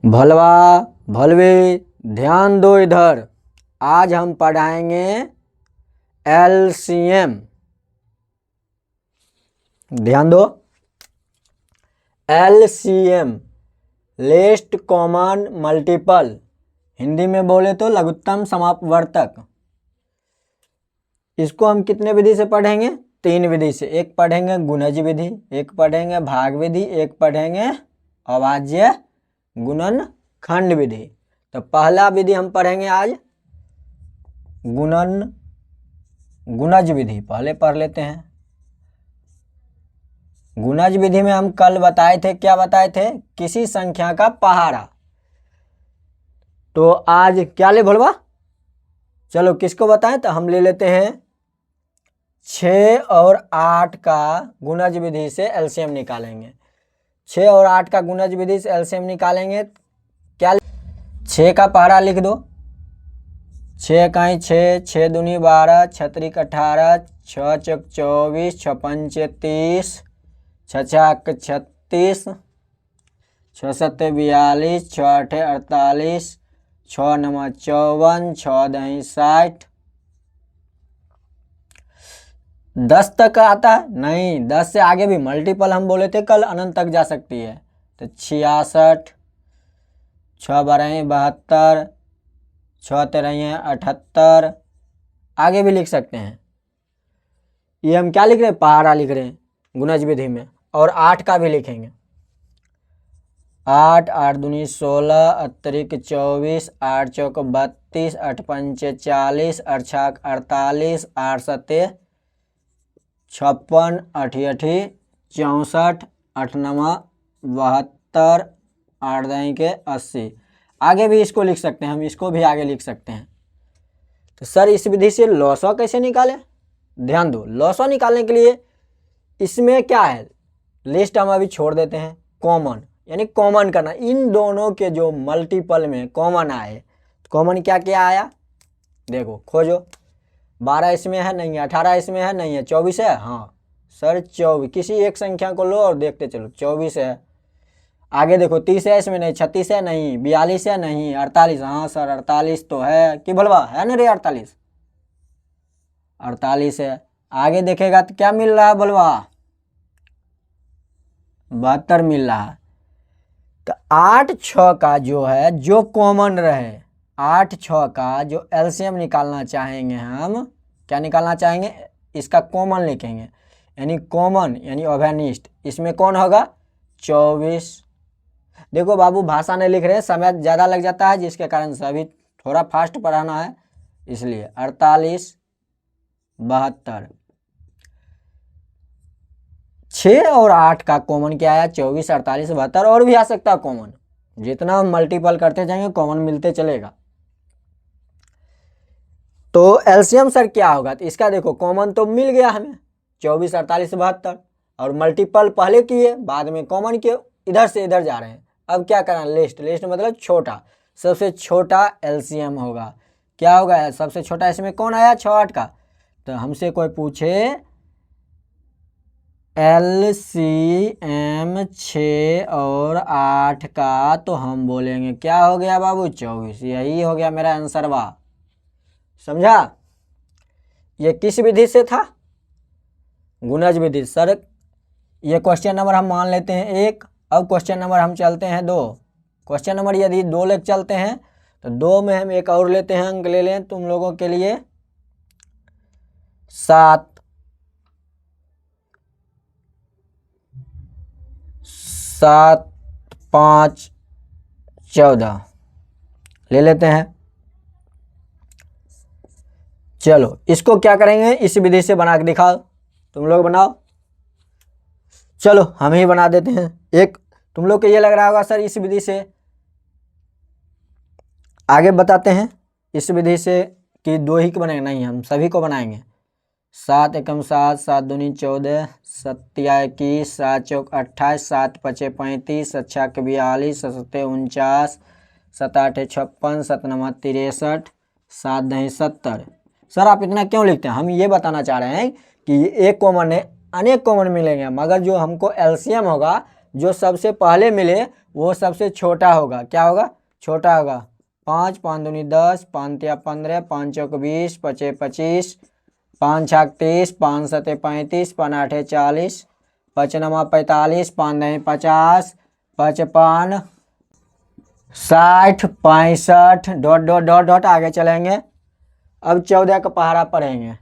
भलवा भलवे ध्यान दो इधर। आज हम पढ़ाएंगे एलसीएम। ध्यान दो, एलसीएम लेस्ट कॉमन मल्टीपल, हिंदी में बोले तो लघुत्तम समापवर्तक। इसको हम कितने विधि से पढ़ेंगे? 3 विधि से। एक पढ़ेंगे गुणज विधि, एक पढ़ेंगे भाग विधि, एक पढ़ेंगे अभाज्य गुणनखंड विधि। तो पहला विधि हम पढ़ेंगे आज गुणज विधि। पहले पढ़ लेते हैं। गुणज विधि में हम कल बताए थे, क्या बताए थे? किसी संख्या का पहाड़ा। तो आज क्या ले भोलवा? चलो किसको बताएं? तो हम ले लेते हैं 6 और 8 का गुणज विधि से एलसीएम निकालेंगे। 6 और 8 का गुणज विधि से एलसीएम निकालेंगे। क्या 6 का पहाड़ा लिख दो। 6 का 6, 6 दूनी 12, 6 त्रिक 18, 6 चौक 24, 6 पंचे 30, 6 छक 36, 6 सत्ते 42, 6 आठे 48, 6 नवा 54, 6 दही 60। 10 तक आता है? नहीं, 10 से आगे भी मल्टीपल हम बोले थे कल, अनंत तक जा सकती है। तो 66, 6 12 72, 6 13 78, आगे भी लिख सकते हैं। ये हम क्या लिख रहे हैं? पहाड़ा लिख रहे हैं गुणज विधि में। और 8 का भी लिखेंगे। 8 8 दूनी 16, अतिरिक्त 24, 8 चौक 32, 8 पंचे 40, 8 छक 48, 8 सत्ते 56, 8 अठी 64, 8 नवा 72, 8 दही के 80। आगे भी इसको लिख सकते हैं हम, इसको भी आगे लिख सकते हैं। तो सर इस विधि से लॉसो कैसे निकालें? ध्यान दो, लॉसो निकालने के लिए इसमें क्या है, लिस्ट हम अभी छोड़ देते हैं। कॉमन यानी कॉमन करना, इन दोनों के जो मल्टीपल में कॉमन आए। कॉमन क्या क्या आया देखो, खोजो। 12 इसमें है? नहीं है। 18 इसमें है? नहीं है। 24 है? हाँ सर 24, किसी एक संख्या को लो और देखते चलो। 24 है। आगे देखो 30 है इसमें? नहीं। 36 है? नहीं। 42 है? नहीं। 48? हाँ सर 48 तो है कि भलवा है ना रे? 48 है। आगे देखेगा तो क्या मिल रहा है भलवा? 72 मिल रहा है। तो 8 6 का जो है, जो कॉमन रहे, 8 6 का जो एलसीएम निकालना चाहेंगे हम, क्या निकालना चाहेंगे? इसका कॉमन लिखेंगे, यानी कॉमन यानी अभ्यनिष्ठ। इसमें कौन होगा? 24। देखो बाबू भाषा नहीं लिख रहे हैं, समय ज़्यादा लग जाता है, जिसके कारण सभी थोड़ा फास्ट पढ़ाना है, इसलिए 48 72। 6 और 8 का कॉमन क्या आया? 24 48 72, और भी आ सकता है कॉमन। जितना हम मल्टीपल करते जाएंगे कॉमन मिलते चलेगा। तो एलसीएम सर क्या होगा? तो इसका देखो कॉमन तो मिल गया हमें 24 48 72, और मल्टीपल पहले किए बाद में कॉमन किए, इधर से इधर जा रहे हैं। अब क्या करना? लिस्ट। लिस्ट मतलब छोटा, सबसे छोटा एलसीएम होगा। क्या होगा सबसे छोटा? इसमें कौन आया? 6 8 का। तो हमसे कोई पूछे एलसीएम 6 और 8 का, तो हम बोलेंगे क्या हो गया बाबू? 24। यही हो गया मेरा आंसर। वाह, समझा? ये किस विधि से था? गुणज विधि। सर ये क्वेश्चन नंबर हम मान लेते हैं 1। अब क्वेश्चन नंबर हम चलते हैं 2। क्वेश्चन नंबर यदि 2 लेकर चलते हैं तो 2 में हम एक और लेते हैं, अंक ले लें तुम लोगों के लिए 7 7 5 14 ले लेते हैं। चलो इसको क्या करेंगे? इस विधि से बना के दिखाओ। तुम लोग बनाओ। चलो हम ही बना देते हैं। एक तुम लोग को ये लग रहा होगा सर इस विधि से आगे बताते हैं, इस विधि से कि 2 ही को बनाएंगे। नहीं, हम सभी को बनाएंगे। 7 एकम 7, 7 दूनी 14, 7 21, 7 चौक 28, 7 पचे 35, 7 छक 42, 7 सत्ते 49, 7 आठे 56, 7 नवा 63, 7 दही 70। सर आप इतना क्यों लिखते हैं? हम ये बताना चाह रहे हैं कि एक कॉमन है, अनेक कॉमन मिलेंगे, मगर जो हमको एलसीएम होगा जो सबसे पहले मिले वो सबसे छोटा होगा। क्या होगा? छोटा होगा। 5 5 दूनी 10, 5 तिया 15, 5 चौक 20, 5 25, 5 छाक 30, 5 सते 35, 5 आठे 40, 5 नमा 45, 5 दही 50, 55, 60, 65 डॉट डॉट डॉट डॉट आगे चलेंगे। अब 14 का पहाड़ा पढ़ेंगे।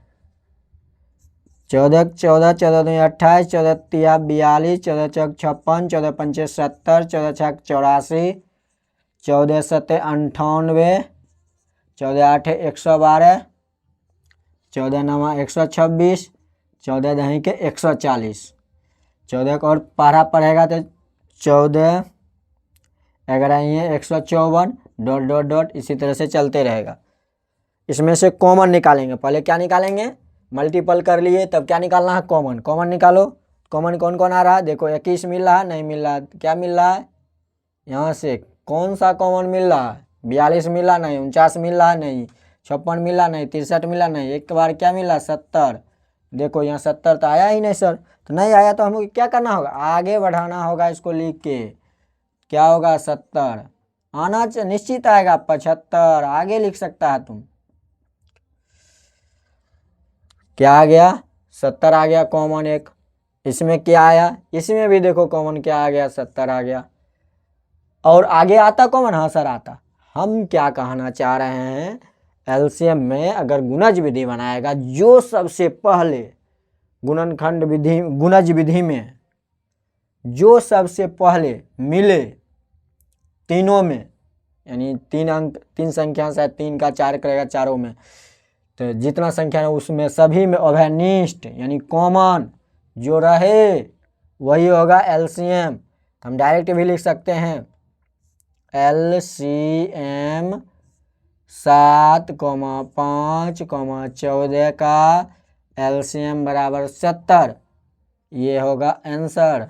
14 14 14 दूनी 28, 14 तिया 42, 14 चौक 56, 14 पंचे 70, 14 छक 84, 14 सते 98, 14 आठे 112, 14 नमा 126, 14 दही के 140। 14 का और पहाड़ा पढ़ेगा तो 14 11 ये 154 डॉट डॉट डॉट इसी तरह से चलते रहेगा। इसमें से कॉमन निकालेंगे। पहले क्या निकालेंगे? मल्टीपल कर लिए, तब क्या निकालना है? कॉमन। कॉमन निकालो। कॉमन कौन कौन आ रहा है? देखो 21 मिल रहा है, नहीं मिल रहा। क्या मिल रहा है? यहाँ से कौन सा कॉमन मिल रहा है? 42 मिल रहा नहीं, 49 मिल रहा नहीं, 56 मिल रहा नहीं, 63 मिल रहा नहीं, एक बार क्या मिल रहा? 70। देखो यहाँ 70 तो आया ही नहीं सर। तो नहीं आया तो हमको क्या करना होगा? आगे बढ़ाना होगा इसको लिख के। क्या होगा? 70 आना निश्चित आएगा। 75 आगे लिख सकता है तुम। क्या आ गया? 70 आ गया कॉमन एक। इसमें क्या आया? इसमें भी देखो कॉमन क्या आ गया? 70 आ गया। और आगे आता कॉमन? हाँ सर आता। हम क्या कहना चाह रहे हैं, एलसीएम में अगर गुणज विधि बनाएगा, जो सबसे पहले गुणनखंड विधि गुणज विधि में जो सबसे पहले मिले तीनों में, यानी 3 अंक 3 संख्या से 3 का 4 करेगा चारों में, तो जितना संख्या है उसमें सभी में अभ्यनिष्ठ यानी कॉमन जो रहे वही होगा एलसीएम। हम डायरेक्ट भी लिख सकते हैं एलसीएम 7, 5, 14 का एलसीएम बराबर 70। ये होगा आंसर।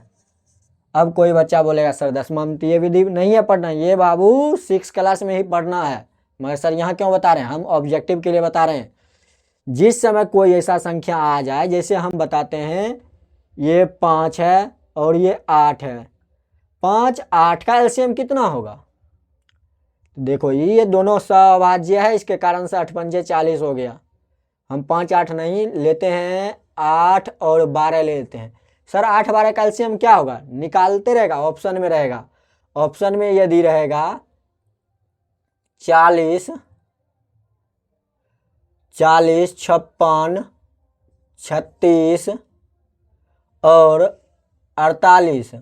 अब कोई बच्चा बोलेगा सर दशमलवीय विधि नहीं है पढ़ना, ये बाबू 6 क्लास में ही पढ़ना है। मगर सर यहाँ क्यों बता रहे हैं? हम ऑब्जेक्टिव के लिए बता रहे हैं। जिस समय कोई ऐसा संख्या आ जाए, जैसे हम बताते हैं ये 5 है और ये 8 है, 5 8 का एलसीएम कितना होगा? देखो ये दोनों सवाज्य है, इसके कारण से 8 पंजे 40 हो गया। हम 5 8 नहीं लेते हैं, 8 और 12 लेते हैं। सर 8 12 का एलसीएम क्या होगा? निकालते रहेगा, ऑप्शन में रहेगा। ऑप्शन में यदि रहेगा 40 56 36 और 48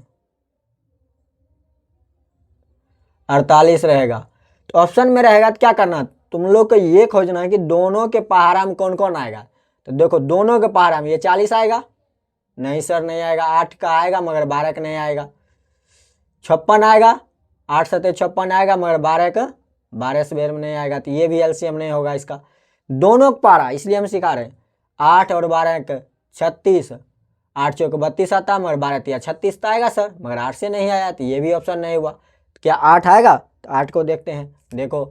रहेगा, तो ऑप्शन में रहेगा तो क्या करना? तुम लोग को ये खोजना है कि दोनों के पहाड़ा में कौन कौन आएगा। तो देखो दोनों के पहाड़ा में ये 40 आएगा? नहीं सर नहीं आएगा। 8 का आएगा मगर 12 का नहीं आएगा। 56 आएगा, 8 सते 56 आएगा मगर 12 से बेर में नहीं आएगा, तो ये भी एलसीएम नहीं होगा इसका। दोनों का पहाड़ा इसलिए हम सिखा रहे हैं। 8 और 12 का 36, 8 चौक 32 आता मगर 12 तिया 36 तो आएगा सर, मगर 8 से नहीं आया, तो ये भी ऑप्शन नहीं हुआ। तो क्या 8 आएगा? तो 8 को देखते हैं। देखो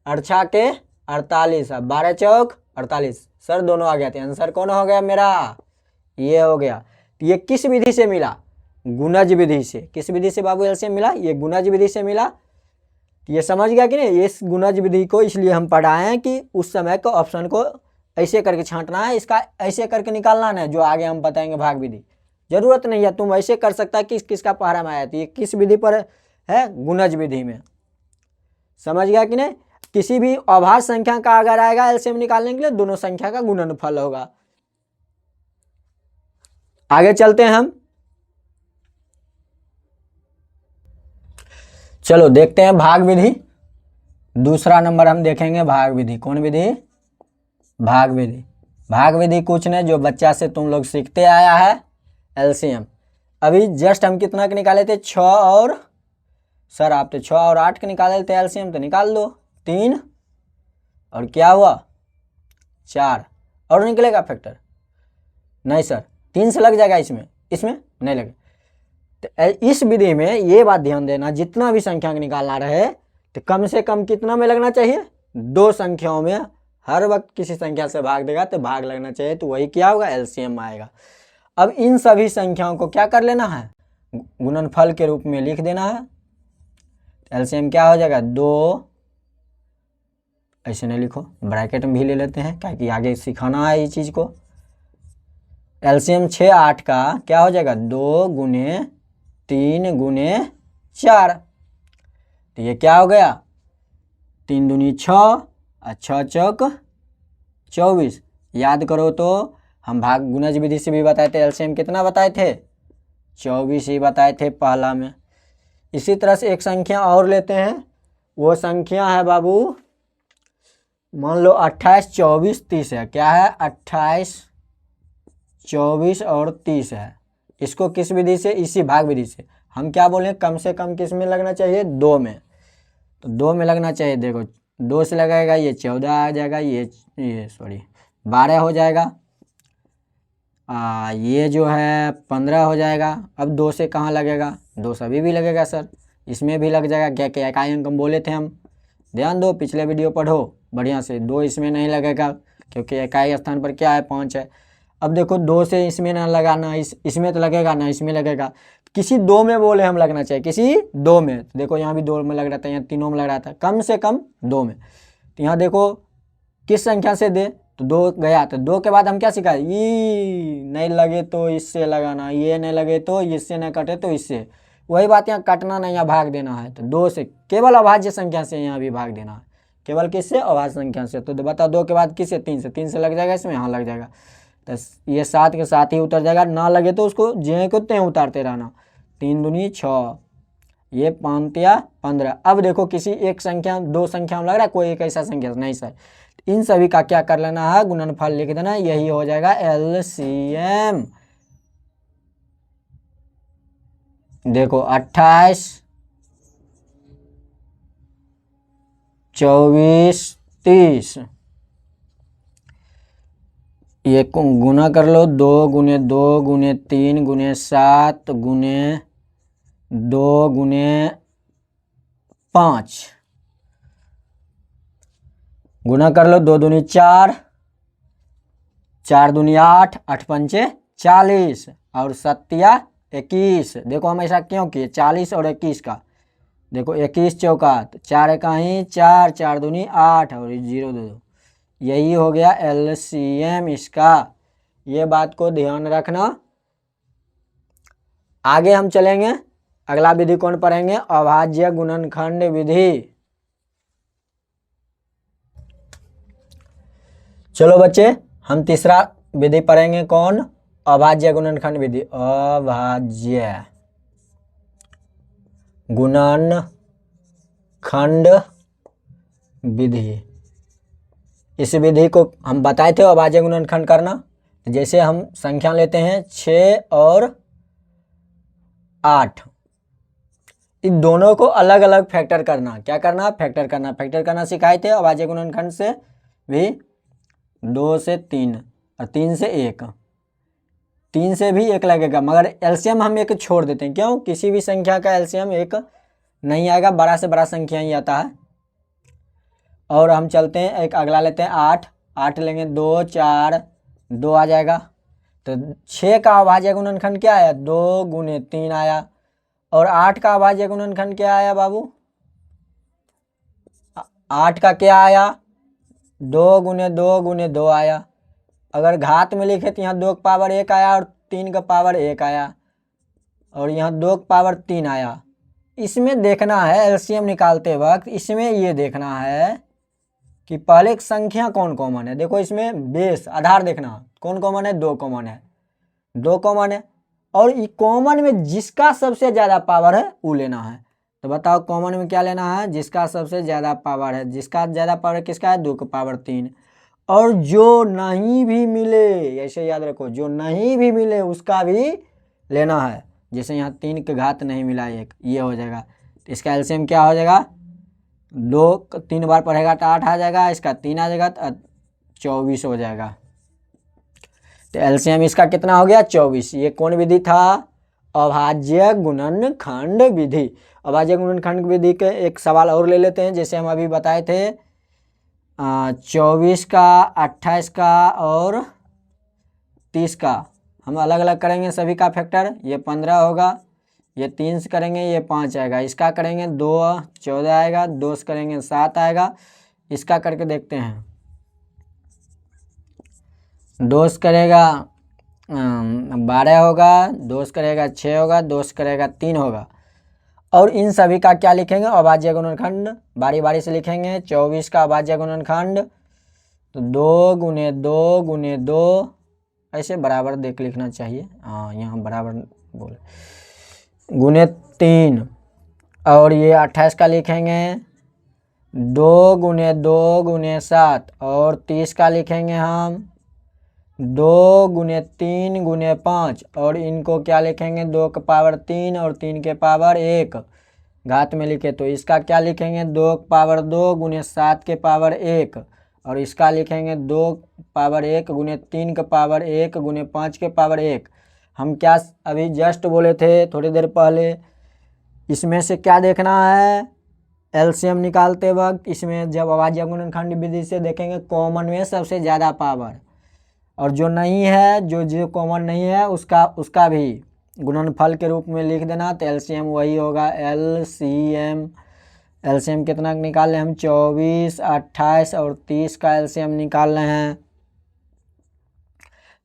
8 के 48, 12 चौक 48, सर दोनों आ गया। तो आंसर कौन हो गया मेरा? ये हो गया। तो ये किस विधि से मिला? गुणज विधि से। किस विधि से बाबू एलसीएम मिला? ये गुणज विधि से मिला। ये समझ गया कि नहीं? इस गुणज विधि को इसलिए हम पढ़ाए हैं कि उस समय को ऑप्शन को ऐसे करके छांटना है, इसका ऐसे करके निकालना है, जो आगे हम बताएंगे भाग विधि। जरूरत नहीं है, तुम ऐसे कर सकता है किस किसका पहाड़ा में आया। तो ये किस विधि पर है? गुणज विधि में। समझ गया कि नहीं? किसी भी अभाज्य संख्या का अगर आएगा एलसीएम निकालने के लिए, दोनों संख्या का गुणनफल होगा। आगे चलते हैं हम। चलो देखते हैं भाग विधि। दूसरा नंबर हम देखेंगे भाग विधि। कौन विधि? भाग विधि। भाग विधि कुछ नहीं, जो बच्चा से तुम लोग सीखते आया है एलसीएम। अभी जस्ट हम कितना के निकाले थे? 6 और सर आप तो 6 और 8 के निकाले थे एलसीएम, तो निकाल दो। 3 और क्या हुआ? 4 और निकलेगा फैक्टर? नहीं सर 3 से लग जाएगा, इसमें नहीं लगेगा। तो इस विधि में ये बात ध्यान देना, जितना भी संख्या निकालना रहे तो कम से कम कितना में लगना चाहिए? 2 संख्याओं में। हर वक्त किसी संख्या से भाग देगा तो भाग लगना चाहिए, तो वही क्या होगा? एलसीएम आएगा। अब इन सभी संख्याओं को क्या कर लेना है? गुणनफल के रूप में लिख देना है। एलसीएम क्या हो जाएगा 2, ऐसे नहीं लिखो, ब्रैकेट में भी ले लेते हैं क्योंकि आगे सिखाना है ये चीज़ को। एलसीएम 6 8 का क्या हो जाएगा 2 गुने 3 गुने 4, तो ये क्या हो गया 3 दूनी 6 और 6 चौक 24। याद करो तो हम भाग गुणज विधि से भी बताए थे, एलसीएम कितना बताए थे 24 ही बताए थे पहला में। इसी तरह से एक संख्या और लेते हैं, वो संख्या है बाबू मान लो 28 24 30 है। क्या है 28 24 और 30 है। इसको किस विधि से, इसी भाग विधि से हम क्या बोले कम से कम किस में लगना चाहिए 2 में, तो 2 में लगना चाहिए। देखो 2 से लगाएगा ये 14 आ जाएगा, ये सॉरी 12 हो जाएगा, ये जो है 15 हो जाएगा। अब 2 से कहाँ लगेगा 2 सभी भी लगेगा सर, इसमें भी लग जाएगा। क्या क्या इकाई अंक हम बोले थे हम, ध्यान दो पिछले वीडियो पढ़ो बढ़िया से। 2 इसमें नहीं लगेगा क्योंकि इकाई स्थान पर क्या है 5 है। अब देखो 2 से इसमें ना लगाना, इसमें तो लगेगा ना, इसमें लगेगा। किसी 2 में बोले हम लगना चाहिए, किसी 2 में। देखो यहाँ भी 2 में लग रहा था, यहाँ तीनों में लग रहा था, कम से कम 2 में। तो यहाँ देखो किस संख्या से दे, तो 2 गया, तो 2 के बाद हम क्या सिखाए, ये नहीं लगे तो इससे लगाना, ये नहीं लगे तो इससे नहीं कटे तो इससे। वही बात यहाँ काटना नहीं, यहाँ भाग देना है। तो 2 से केवल अभाज्य संख्या से यहाँ भी भाग देना है, केवल किससे अभाज्य संख्या से। तो बताओ 2 के बाद किससे 3 से, 3 से लग जाएगा इसमें, यहाँ लग जाएगा। तो ये 7 के साथ ही उतर जाएगा, ना लगे तो उसको जे को त्यों उतारते रहना। 3 दूनी 6, ये 5 तिया 15। अब देखो किसी एक संख्या 2 संख्या में लग रहा है, कोई एक ऐसा संख्या नहीं सर, इन सभी का क्या कर लेना है गुणनफल लिख देना, यही हो जाएगा एलसीएम। देखो 28 24 30, ये गुना कर लो, 2 गुने 2 गुने 3 गुने 7 गुने 2 गुने 5, गुना कर लो, 2 दूनी 4, 4 दूनी 8, 8 पंचे 40 और 7 21। देखो हम ऐसा क्यों किए 40 और 21 का, देखो 21 चौकात 4 इकाई 4, 4 दूनी 8 और 0 2 2, यही हो गया एलसीएम इसका। ये बात को ध्यान रखना। आगे हम चलेंगे, अगला विधि कौन पढ़ेंगे, अभाज्य गुणनखंड विधि। चलो बच्चे हम तीसरा विधि पढ़ेंगे, कौन, अभाज्य गुणनखंड विधि। अभाज्य गुणनखंड विधि, इस विधि को हम बताए थे अभाज्य गुणनखंड करना। जैसे हम संख्या लेते हैं 6 और 8, इन दोनों को अलग अलग फैक्टर करना। क्या करना, फैक्टर करना। फैक्टर करना सिखाए थे अभाज्य गुणनखंड से भी, 2 से 3 और 3 से 1, 3 से भी 1 लगेगा, मगर एलसीएम हम 1 छोड़ देते हैं। क्यों, किसी भी संख्या का एलसीएम 1 नहीं आएगा, बड़ा से बड़ा संख्या ही आता है। और हम चलते हैं एक अगला लेते हैं 8, 8 लेंगे 2 4 2 आ जाएगा। तो 6 का अभाज्य गुणनखंड क्या आया 2 गुने 3 आया, और 8 का अभाज्य गुणनखंड क्या आया बाबू, 8 का क्या आया 2 गुने 2 गुने 2 आया। अगर घात में लिखे तो यहाँ 2 का पावर 1 आया और 3 का पावर 1 आया, और यहाँ 2 का पावर 3 आया। इसमें देखना है एलसीएम निकालते वक्त, इसमें ये देखना है कि पहले एक संख्या कौन कॉमन है। देखो इसमें बेस आधार देखना कौन कॉमन है, 2 कॉमन है, 2 कॉमन है, और कॉमन में जिसका सबसे ज़्यादा पावर है वो लेना है। तो बताओ कॉमन में क्या लेना है, जिसका सबसे ज़्यादा पावर है। जिसका ज़्यादा पावर किसका है 2 का पावर 3, और जो नहीं भी मिले, ऐसे याद रखो, जो नहीं भी मिले उसका भी लेना है। जैसे यहाँ 3 के घात नहीं मिला 1, ये हो जाएगा। तो इसका एलसीएम क्या हो जाएगा, 2 3 बार पढ़ेगा तो 8 आ जाएगा, इसका 3 आ जाएगा तो 24 हो जाएगा। तो एलसीएम इसका कितना हो गया 24। ये कौन विधि था, अभाज्य गुणनखंड विधि। अभाज्य गुणनखंड विधि के एक सवाल और ले लेते हैं, जैसे हम अभी बताए थे 24 का 28 का और 30 का हम अलग अलग करेंगे सभी का फैक्टर। ये 15 होगा, ये 3 से करेंगे ये 5 आएगा, इसका करेंगे 2 14 आएगा, 2 से करेंगे 7 आएगा, इसका करके देखते हैं। 2 से करेगा 12 होगा, 2 से करेगा 6 होगा, 2 से करेगा 3 होगा। और इन सभी का क्या लिखेंगे, अभाज्य गुणनखंड बारी बारी से लिखेंगे। 24 का अभाज्य गुणनखंड तो 2 गुने 2 गुने 2, ऐसे बराबर देख लिखना चाहिए, हाँ यहाँ बराबर बोले, गुने 3। और ये 28 का लिखेंगे 2 गुने 2 गुने 7। और 30 का लिखेंगे हम 2 गुने 3 गुने 5। और इनको क्या लिखेंगे 2 के पावर 3 और 3 के पावर 1 घात में लिखे, तो इसका क्या लिखेंगे 2 के पावर 2 गुने 7 के पावर 1। और इसका लिखेंगे 2 पावर 1 गुने 3 के पावर 1 गुने 5 के पावर 1। हम क्या अभी जस्ट बोले थे थोड़ी देर पहले, इसमें से क्या देखना है एलसीएम निकालते वक्त, इसमें जब अभाज्य गुणनखंड विधि से देखेंगे कॉमन में सबसे ज़्यादा पावर, और जो नहीं है जो कॉमन नहीं है उसका भी गुणनफल के रूप में लिख देना। तो एलसीएम वही होगा एलसीएम कितना निकाल रहे हैं हम 24 28 और 30 का एलसीएम निकाल रहे हैं।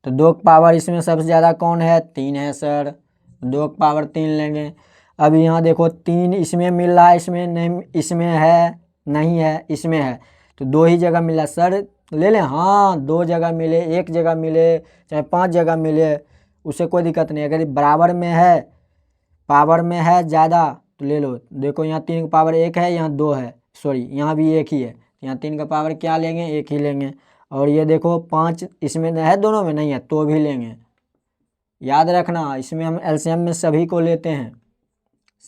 तो 2 की पावर इसमें सबसे ज़्यादा कौन है 3 है सर, 2 की पावर 3 लेंगे। अब यहाँ देखो 3 इसमें मिल रहा है, इसमें नहीं, इसमें है नहीं है, इसमें है, तो 2 ही जगह मिला सर ले लें, हाँ 2 जगह मिले, 1 जगह मिले, चाहे 5 जगह मिले, उससे कोई दिक्कत नहीं। अगर बराबर में है पावर में है ज़्यादा तो ले लो। देखो यहाँ 3 का पावर 1 है, यहाँ 2 है, सॉरी यहाँ भी 1 ही है, यहाँ 3 का पावर क्या लेंगे 1 ही लेंगे। और ये देखो 5 इसमें है, दोनों में नहीं है तो भी लेंगे। याद रखना इसमें हम एलसीएम में सभी को लेते हैं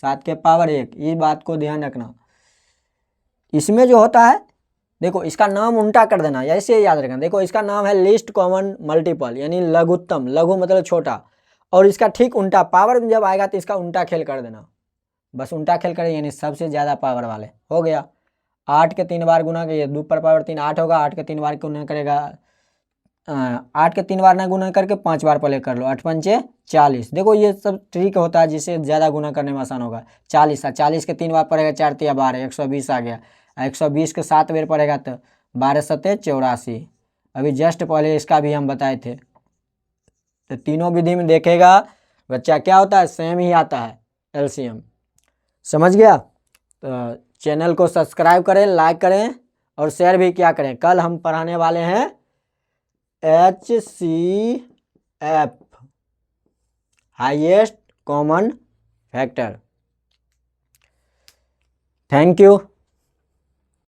7 के पावर 1, ये बात को ध्यान रखना। इसमें जो होता है देखो इसका नाम उल्टा कर देना, ऐसे याद रखना। देखो इसका नाम है लीस्ट कॉमन मल्टीपल, यानी लघुत्तम, लघु मतलब छोटा, और इसका ठीक उल्टा पावर में जब आएगा तो इसका उल्टा खेल कर देना, बस उल्टा खेल कर, यानी सबसे ज़्यादा पावर वाले हो गया। 8 के 3 बार गुना करिए, 2 पर पावर 3 8 होगा, 8 के 3 बार गुना करेगा 8 के 3 बार ना गुना करके 5 बार पहले कर लो, 8 पंचे 40। देखो ये सब ट्रिक होता है जिससे ज़्यादा गुना करने में आसान होगा। 40 के 3 बार पड़ेगा 4 तिया 12 120 आ गया, 120 के 7 बेर पड़ेगा तो 12 सत्ते 84। अभी जस्ट पहले इसका भी हम बताए थे। तो तीनों विधि में देखेगा बच्चा क्या होता है सेम ही आता है एलसीएम, समझ गया। तो चैनल को सब्सक्राइब करें, लाइक करें और शेयर भी क्या करें। कल हम पढ़ाने वाले हैं HCF highest common factor. Thank you.